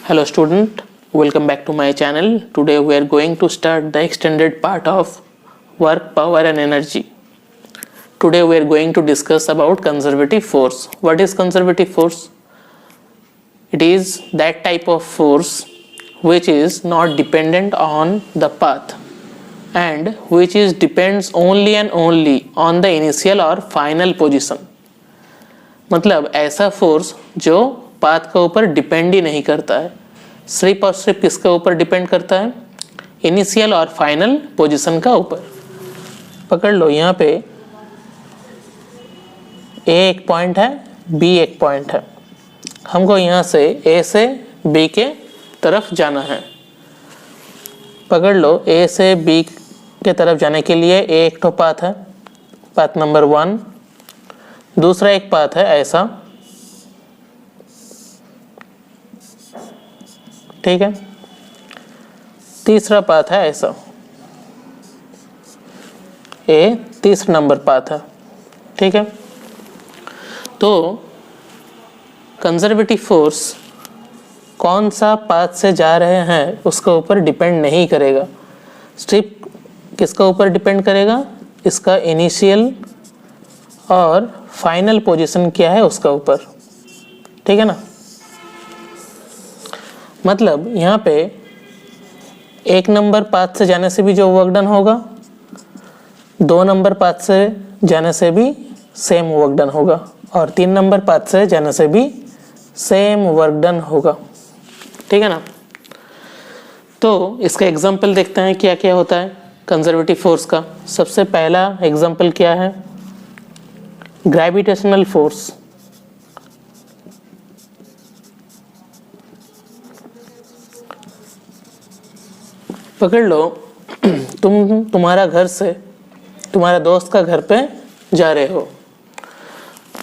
Hello student, welcome back to my channel. Today we are going to start the extended part of work, power and energy. Today we are going to discuss about conservative force. What is conservative force? It is that type of force which is not dependent on the path and which is depends only and only on the initial or final position. मतलब ऐसा force जो path के ऊपर depend ही नहीं करता है, सिर्फ और सिर्फ किसके ऊपर डिपेंड करता है? इनिशियल और फाइनल पोजीशन का ऊपर। पकड़ लो, यहाँ पे ए एक पॉइंट है, बी एक पॉइंट है। हमको यहाँ से ए से बी के तरफ जाना है। पकड़ लो, ए से बी के तरफ जाने के लिए ए एक तो पाथ है, पाथ नंबर 1। दूसरा एक पाथ है ऐसा, ठीक है। तीसरा पाथ है ऐसा, ए तीसरा नंबर पाथ है, ठीक है। तो कंजर्वेटिव फोर्स कौन सा पाथ से जा रहे हैं उसके ऊपर डिपेंड नहीं करेगा, सिर्फ किसका ऊपर डिपेंड करेगा? इसका इनिशियल और फाइनल पोजीशन क्या है उसका ऊपर, ठीक है ना। मतलब यहाँ पे एक नंबर पाथ से जाने से भी जो वर्क डन होगा, 2 नंबर पाथ से जाने से भी सेम वर्क डन होगा और 3 नंबर पाथ से जाने से भी सेम वर्क डन होगा, ठीक है ना। तो इसका एग्जांपल देखते हैं क्या क्या होता है कंजर्वेटिव फोर्स का। सबसे पहला एग्जांपल क्या है? Gravitational force. पकड़ लो, तुम्हारा घर से तुम्हारा दोस्त का घर पे जा रहे हो।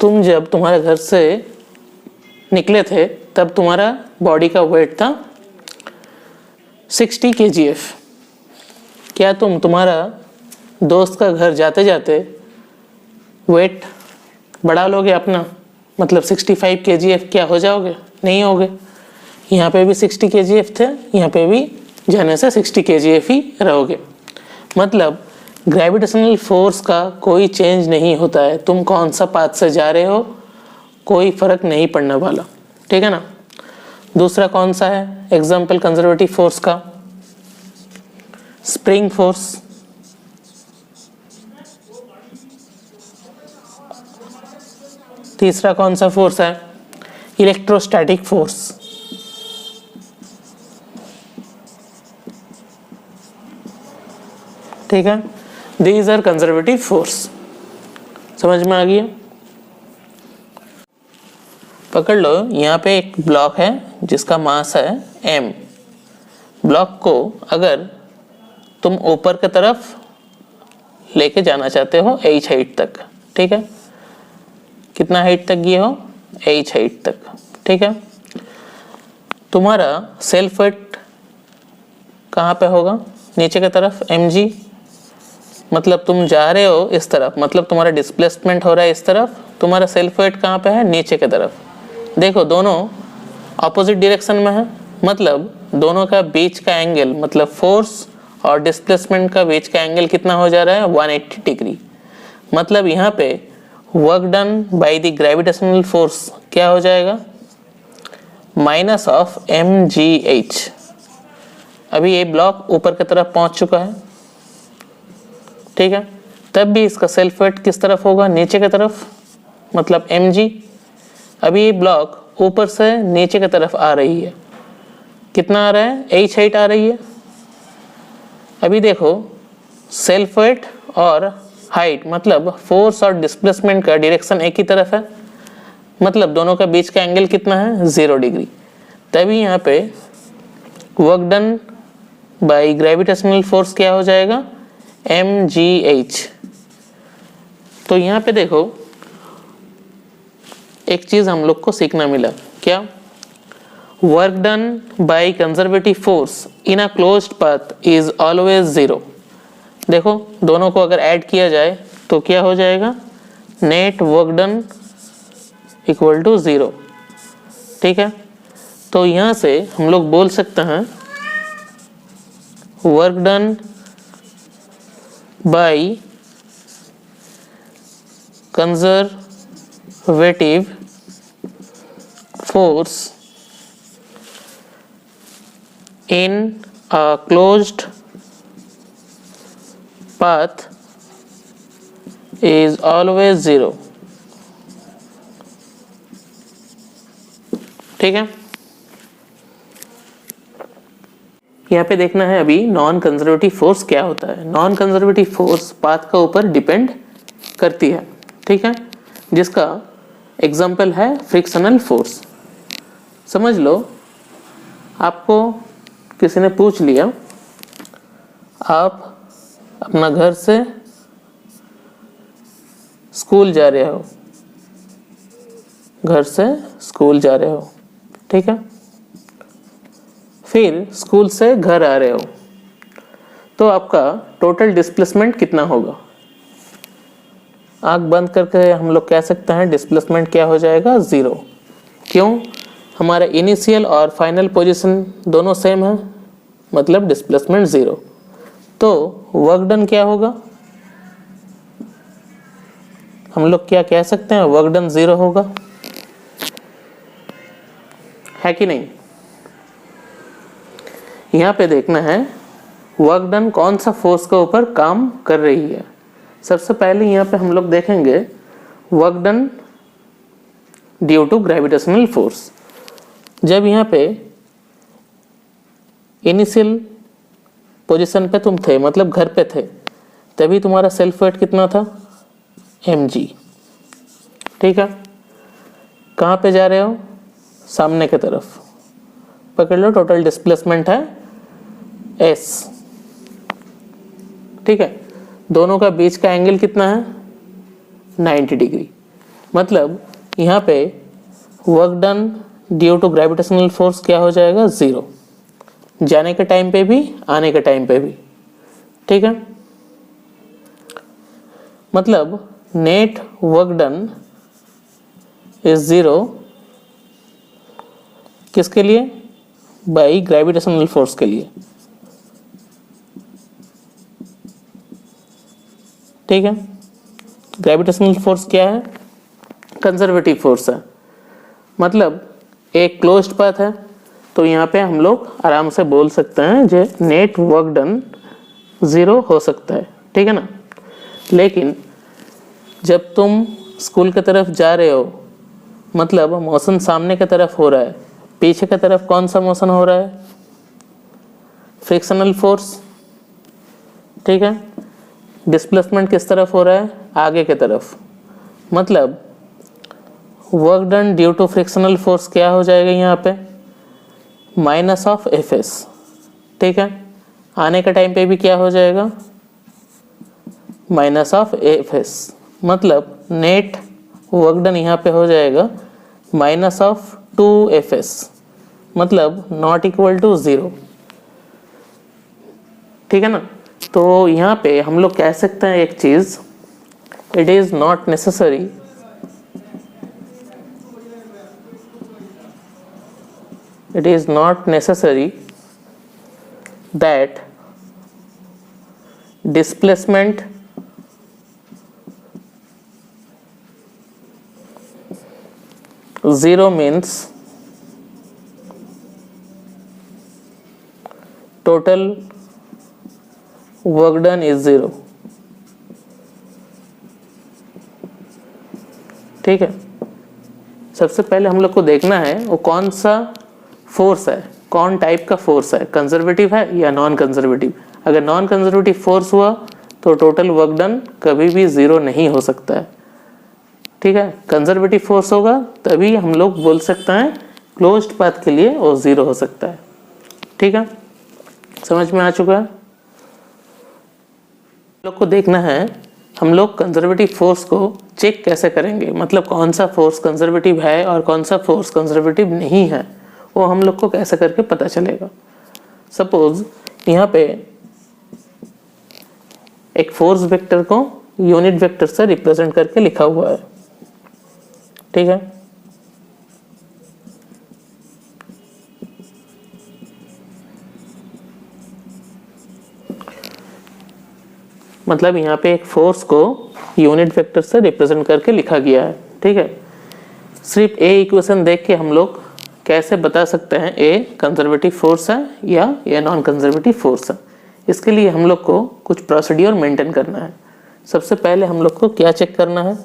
तुम जब तुम्हारे घर से निकले थे तब तुम्हारा बॉडी का वेट था 60 kgf। क्या तुम तुम्हारा दोस्त का घर जाते जाते वेट बढ़ा लोगे अपना, मतलब 65 kgf क्या हो जाओगे? नहीं होगे। यहाँ पे भी 60 kgf थे, यहाँ पे भी जाने से 60 kgf ही रहोगे। मतलब ग्रेविटेशनल फोर्स का कोई चेंज नहीं होता है, तुम कौन सा पाथ से जा रहे हो कोई फर्क नहीं पड़ने वाला, ठीक है ना। दूसरा कौन सा है एग्जाम्पल कंजर्वेटिव फोर्स का? Spring force. तीसरा कौन सा फोर्स है? Electrostatic force. ठीक है, दीज आर कंजर्वेटिव फोर्स। समझ में आ गया? पकड़ लो, यहाँ पे एक ब्लॉक है जिसका मास है m। ब्लॉक को अगर तुम ऊपर की तरफ लेके जाना चाहते हो h हाइट तक, ठीक है। कितना हाइट तक ये हो? h हाइट तक, ठीक है। तुम्हारा सेल्फ वेट कहाँ पे होगा? नीचे की तरफ mg। मतलब तुम जा रहे हो इस तरफ, मतलब तुम्हारा डिस्प्लेसमेंट हो रहा है इस तरफ, तुम्हारा सेल्फ वेट कहाँ पे है? नीचे की तरफ। देखो दोनों ऑपोजिट डायरेक्शन में है, मतलब दोनों का बीच का एंगल, मतलब फोर्स और डिस्प्लेसमेंट का बीच का एंगल कितना हो जा रहा है? 180 डिग्री। मतलब यहाँ पे work done by the gravitational force क्या हो जाएगा? Minus of mgh। अभी ये ब्लॉक ऊपर की तरफ पहुंच चुका है, ठीक है। तब भी इसका सेल्फ वेट किस तरफ होगा? नीचे की तरफ, मतलब mg। अभी ये ब्लॉक ऊपर से नीचे की तरफ आ रही है, कितना आ रहा है? h हाइट आ रही है। अभी देखो सेल्फ वेट और हाइट, मतलब फोर्स और डिस्प्लेसमेंट का डायरेक्शन एक ही तरफ है, मतलब दोनों का बीच का एंगल कितना है? 0 डिग्री। तभी यहाँ पे work done by gravitational force क्या हो जाएगा? mgh। तो यहाँ पे देखो एक चीज हम लोग को सीखना मिला, क्या? Work done by conservative force in a closed path is always 0। देखो दोनों को अगर ऐड किया जाए तो क्या हो जाएगा? Net work done equal to 0, ठीक है। तो यहां से हम लोग बोल सकते हैं work done by conservative force in a closed path is always 0। ठीक है, यहाँ पे देखना है अभी नॉन कंजर्वेटिव फोर्स क्या होता है। नॉन कंजर्वेटिव फोर्स पाथ का ऊपर डिपेंड करती है, ठीक है, जिसका एग्जाम्पल है फ्रिक्शनल फोर्स। समझ लो, आपको किसी ने पूछ लिया, आप अपना घर से स्कूल जा रहे हो, घर से स्कूल जा रहे हो, ठीक है, फिर स्कूल से घर आ रहे हो, तो आपका टोटल डिस्प्लेसमेंट कितना होगा? आंख बंद करके हम लोग कह सकते हैं डिस्प्लेसमेंट क्या हो जाएगा? 0। क्यों? हमारा इनिशियल और फाइनल पोजीशन दोनों सेम है, मतलब डिस्प्लेसमेंट 0। तो वर्क डन क्या होगा? हम लोग क्या कह सकते हैं? वर्क डन 0 होगा, है कि नहीं? यहाँ पे देखना है वर्क डन कौन सा फोर्स के ऊपर काम कर रही है। सबसे पहले यहाँ पे हम लोग देखेंगे work done due to gravitational force. जब यहाँ पे इनिशियल पोजीशन पे तुम थे, मतलब घर पे थे, तभी तुम्हारा सेल्फ वेट कितना था? mg। ठीक है, कहाँ पे जा रहे हो? सामने की तरफ। पकड़ लो, टोटल डिस्प्लेसमेंट है s। ठीक है, दोनों का बीच का एंगल कितना है? 90 डिग्री। मतलब यहाँ पे work done due to gravitational force क्या हो जाएगा? 0, जाने के टाइम पे भी, आने के टाइम पे भी। ठीक है, मतलब नेट वर्क डन इज 0 किसके लिए? बाई ग्रेविटेशनल फोर्स के लिए। ठीक है, ग्रेविटेशनल फोर्स क्या है? कंजर्वेटिव फोर्स है। मतलब एक क्लोज्ड पाथ है, तो यहाँ पे हम लोग आराम से बोल सकते हैं जो नेट वर्क डन 0 हो सकता है। ठीक है ना? लेकिन जब तुम स्कूल की तरफ जा रहे हो, मतलब मोशन सामने की तरफ हो रहा है, पीछे की तरफ कौन सा मोशन हो रहा है? Frictional force. ठीक है, डिस्प्लेसमेंट किस तरफ हो रहा है? आगे की तरफ। मतलब work done due to frictional force क्या हो जाएगा यहाँ पे? Minus of F S. ठीक है, आने के टाइम पे भी क्या हो जाएगा? Minus of F S. मतलब नेट वर्क डन यहाँ पे हो जाएगा माइनस ऑफ 2fs, मतलब नॉट इक्वल टू 0। ठीक है ना? तो यहाँ पे हम लोग कह सकते हैं एक चीज, it is not necessary that displacement zero means total work done is 0। ठीक है, सबसे पहले हम लोग को देखना है वो कौन सा फोर्स है, कौन टाइप का फोर्स है, कंजर्वेटिव है या नॉन कंजर्वेटिव। अगर नॉन कंजर्वेटिव फोर्स हुआ तो टोटल वर्क डन कभी भी 0 नहीं हो सकता है। ठीक है, कंजर्वेटिव फोर्स होगा तभी हम लोग बोल सकते हैं क्लोज्ड पाथ के लिए वो 0 हो सकता है। ठीक है, समझ में आ चुका है? लोग को देखना है हम लोग कंजर्वेटिव फोर्स को चेक कैसे करेंगे, मतलब कौन सा फोर्स कंजर्वेटिव है और कौन सा फोर्स कंजर्वेटिव नहीं है, वो हम लोग को कैसे करके पता चलेगा। सपोज यहाँ पे एक फोर्स वेक्टर को यूनिट वेक्टर से रिप्रेजेंट करके लिखा हुआ है। ठीक है, मतलब यहाँ पे एक फोर्स को यूनिट वेक्टर से रिप्रेजेंट करके लिखा गया है। ठीक है, सिर्फ ए इक्वेशन देख के हम लोग कैसे बता सकते हैं ए कंजर्वेटिव फोर्स है या नॉन कंजर्वेटिव फोर्स है। इसके लिए हम लोग को कुछ प्रोसीड्योर मेंटेन करना है। सबसे पहले हम लोग को क्या चेक करना है,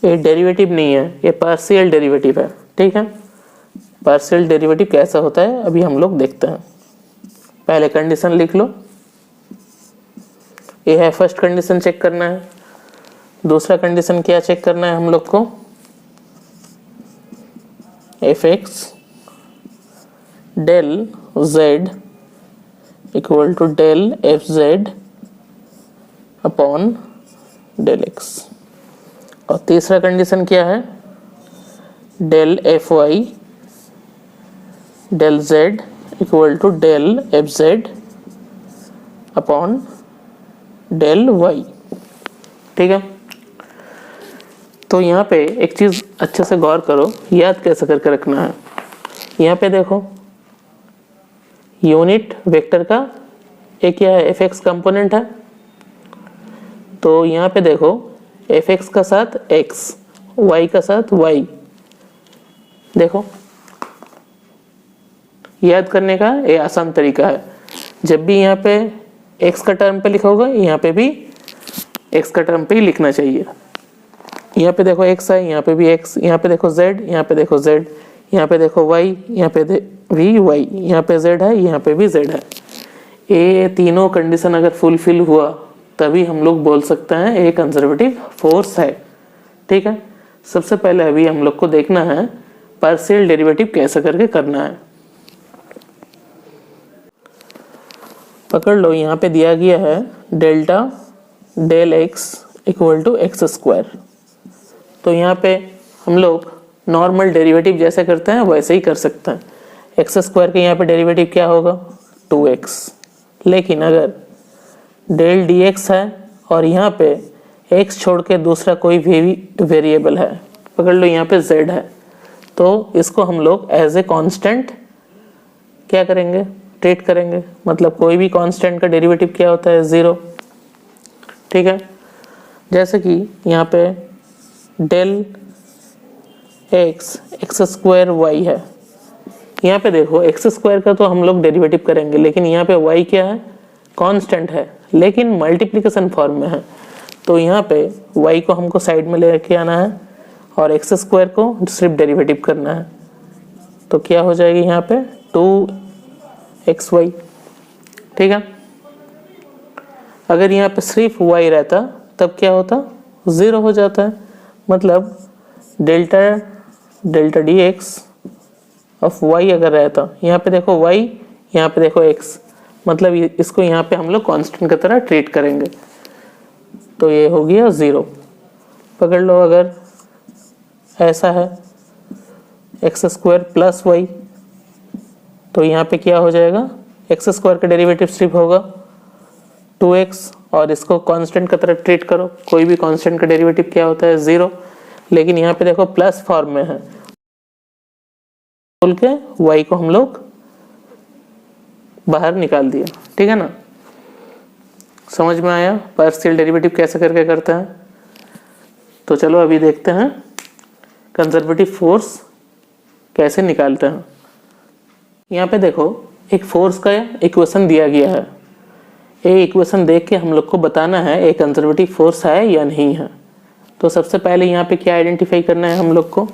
ये डेरिवेटिव नहीं है, ये पार्शियल डेरिवेटिव है। ठीक है, पार्शियल डेरिवेटिव कैसा होता है अभी हम लोग देखते हैं। पहले कंडीशन लिख लो, ये है फर्स्ट कंडीशन चेक करना है। दूसरा कंडीशन क्या चेक करना है हम लोग को, F X del Z equal to del F Z upon del X. और तीसरा कंडीशन क्या है, del F Y del Z equal to del F Z upon del Y. ठीक है, तो यहाँ पे एक चीज अच्छे से गौर करो, याद कैसे करके रखना है। यहाँ पे देखो यूनिट वेक्टर का एक क्या है, एफ एक्स कंपोनेंट है। तो यहाँ पे देखो एफ एक्स का साथ एक्स, वाई का साथ वाई। देखो याद करने का ये आसान तरीका है, जब भी यहाँ पे एक्स का टर्म पे लिखा होगा यहाँ पे भी एक्स का टर्म पे ही लिखना चाहिए। यहाँ पे देखो एक्स है, यहाँ पे भी एक्स, यहाँ पे देखो जेड, यहाँ पे देखो जेड, यहाँ पे देखो वाई, यहाँ पे भी वाई, यहाँ पे जेड है, यहाँ पे भी जेड है। ये तीनों कंडीशन अगर फुलफिल हुआ तभी हम लोग बोल सकते हैं ये कंजर्वेटिव फोर्स है। ठीक है, सबसे पहले अभी हम लोग को देखना है पार्शियल डेरिवेटिव कैसे करके करना है। पकड़ लो, यहाँ पे दिया गया है delta del X equal to X square. तो यहाँ पे हम लोग नॉर्मल डेरिवेटिव जैसे करते हैं वैसे ही कर सकते हैं। एक्स स्क्वायर के यहाँ पे डेरिवेटिव क्या होगा, 2x। लेकिन अगर डेल डी एक्स है और यहाँ पे x छोड़ के दूसरा कोई भी वेरिएबल है, पकड़ लो यहाँ पे z है, तो इसको हम लोग एज ए कांस्टेंट क्या करेंगे, ट्रीट करेंगे। मतलब कोई भी कांस्टेंट का डेरिवेटिव क्या होता है, 0। ठीक है, जैसे कि यहाँ पे डेल एक्स स्क्वायर वाई है। यहाँ पे देखो एक्स स्क्वायर का तो हम लोग डेरिवेटिव करेंगे, लेकिन यहाँ पे वाई क्या है, कांस्टेंट है, लेकिन मल्टीप्लिकेशन फॉर्म में है। तो यहाँ पे वाई को हमको साइड में लेके आना है और एक्स स्क्वायर को सिर्फ डेरिवेटिव करना है। तो क्या हो जाएगी यहाँ पे 2xy। ठीक है, अगर यहाँ पे सिर्फ y रहता तब क्या होता, 0 हो जाता है। मतलब delta D x of y अगर रहता, यहाँ पे देखो y, यहाँ पे देखो x, मतलब इसको यहाँ पे हम लोग कांस्टेंट की तरह ट्रीट करेंगे। तो ये हो गया 0। पकड़ लो अगर ऐसा है एक्स स्क्वायर प्लस वाई, तो यहाँ पे क्या हो जाएगा, एक्स स्क्वायर का डेरिवेटिव सिर्फ होगा 2x और इसको कांस्टेंट की तरह ट्रीट करो। कोई भी कांस्टेंट का डेरिवेटिव क्या होता है, 0। लेकिन यहाँ पे देखो प्लस फॉर्म में है, बोल के y को हम लोग बाहर निकाल दिया। ठीक है ना, समझ में आया पार्शियल डेरिवेटिव कैसे करके करते हैं। तो चलो अभी देखते हैं कंजर्वेटिव फोर्स कैसे निकालते हैं। यहाँ पे देखो एक फोर्स का इक्वेशन दिया गया है। ये इक्वेशन देख के हम लोग को बताना है एक कंजर्वेटिव फोर्स है या नहीं है। तो सबसे पहले यहाँ पे क्या आइडेंटिफाई करना है हम लोग को,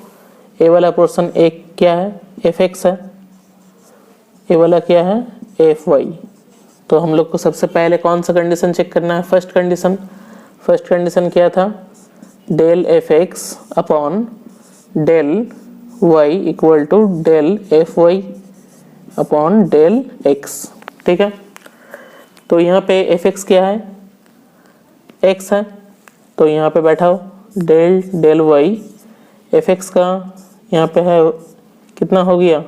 ए वाला पोर्शन एक क्या है, एफ एक्स है, ए वाला क्या है, एफ वाई। तो हम लोग को सबसे पहले कौन सा कंडीशन चेक करना है, फर्स्ट कंडीशन क्या था, del F X upon del Y equal to del F Y upon del X. ठीक है, तो यहाँ पे एफ एक्स क्या है, एक्स है, तो यहाँ पे बैठाओ डेल वाई, एफ एक्स का यहाँ पे है कितना हो गया,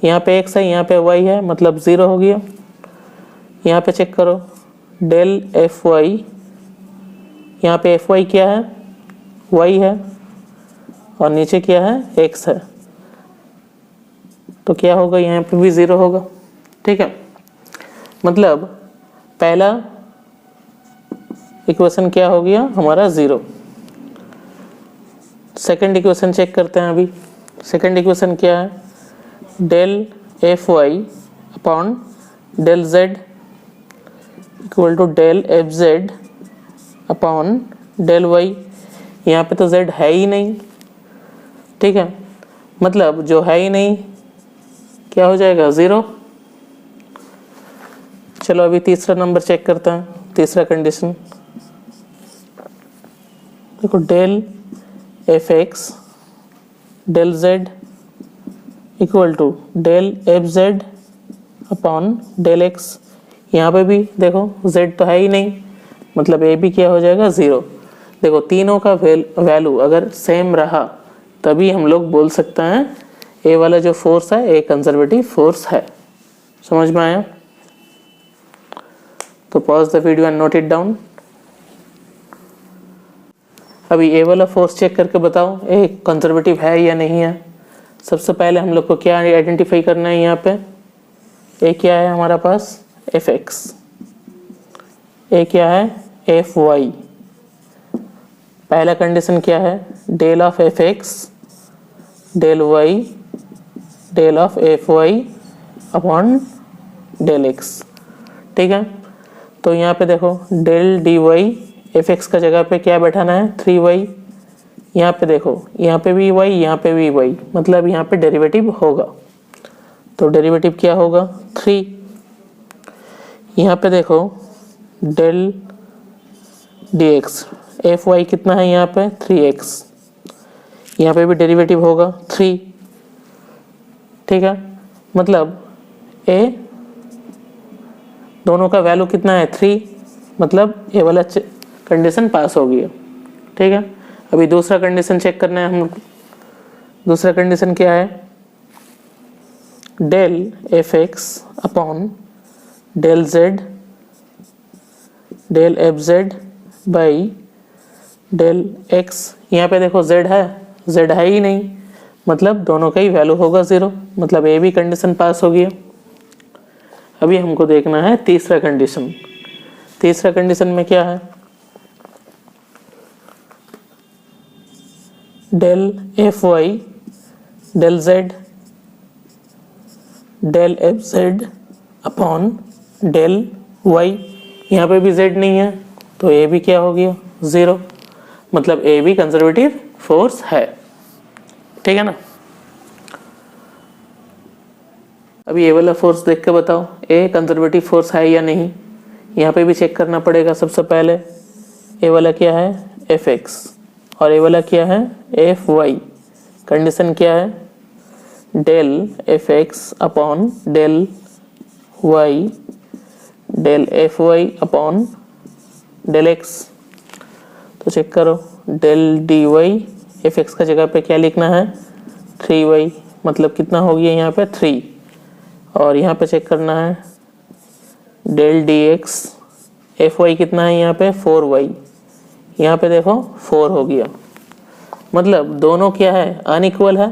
यहाँ पे एक्स है, यहाँ पे वाई है, मतलब 0 हो गया। यहाँ पे चेक करो डेल एफ वाई, यहाँ पे एफ वाई क्या है, वाई है, और नीचे क्या है, एक्स है। तो क्या होगा, यहाँ पे भी 0 होगा। ठीक है, मतलब पहला इक्वेशन क्या हो गया हमारा 0। सेकंड इक्वेशन चेक करते हैं अभी। सेकंड इक्वेशन क्या है, del F Y upon del Z equal to del F Z upon del Y. यहाँ पे तो z है ही नहीं। ठीक है, मतलब जो है ही नहीं क्या हो जाएगा, 0। चलो अभी तीसरा नंबर चेक करते हैं, तीसरा कंडीशन। देखो del F X del Z equal to del F Z upon del X. यहाँ पे भी देखो z तो है ही नहीं, मतलब a भी क्या हो जाएगा, 0। देखो तीनों का वैल्यू अगर सेम रहा तभी हम लोग बोल सकते हैं ए वाला जो फोर्स है ए कंजर्वेटिव फोर्स है। समझ में आया? तो pause the video and note it down. अभी ए वाला फोर्स चेक करके बताओ ए कंजर्वेटिव है या नहीं है। सबसे पहले हम लोग को क्या आइडेंटिफाई करना है, यहाँ पे ए क्या है हमारा पास, एफ एक्स, ए क्या है, एफ वाई। पहला कंडीशन क्या है, del of F X del Y del of F Y upon del X. ठीक है, तो यहाँ पे देखो del D Y, F X का जगह पे क्या बैठाना है, 3y। यहाँ पे देखो यहाँ पे भी y, यहाँ पे भी y, मतलब यहाँ पे डेरिवेटिव होगा। तो डेरिवेटिव क्या होगा, 3। यहाँ पे देखो del D X, F Y कितना है यहाँ पे, 3x। यहाँ पे भी डेरिवेटिव होगा 3। ठीक है, मतलब a दोनों का वैल्यू कितना है, 3, मतलब ये वाला कंडीशन पास हो गया। ठीक है, अभी दूसरा कंडीशन चेक करना है हम। दूसरा कंडीशन क्या है, del F X upon del Z del F Z by del X. यहाँ पे देखो z है ही नहीं, मतलब दोनों का ही वैल्यू होगा 0, मतलब ए भी कंडीशन पास हो गया। अभी हमको देखना है तीसरा कंडीशन। तीसरा कंडीशन में क्या है, del F Y del Z del F Z upon del Y. यहाँ पे भी z नहीं है तो ए भी क्या हो गया, 0, मतलब ए भी कंजर्वेटिव फोर्स है। ठीक है ना। अभी ए वाला फोर्स देख के बताओ ए कंजर्वेटिव फोर्स है या नहीं। यहाँ पे भी चेक करना पड़ेगा। सबसे पहले ए वाला क्या है, एफ एक्स, और ए वाला क्या है, एफ वाई। कंडीशन क्या है, del F X upon del Y del F Y upon del X. तो चेक करो, del D Y, F X का जगह पे क्या लिखना है, 3y, मतलब कितना हो गया यहाँ पे 3। और यहाँ पे चेक करना है del D X, F Y कितना है यहाँ पे 4y, यहाँ पे देखो 4 हो गया, मतलब दोनों क्या है, अनइक्वल है।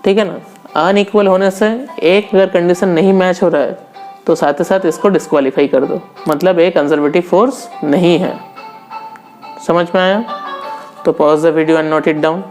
ठीक है ना। अनइक्वल होने से एक अगर कंडीशन नहीं मैच हो रहा है तो साथ ही साथ इसको डिस्क्वालीफाई कर दो, मतलब एक कंजर्वेटिव फोर्स नहीं है। समझ में आया? तो pause the video and note it down.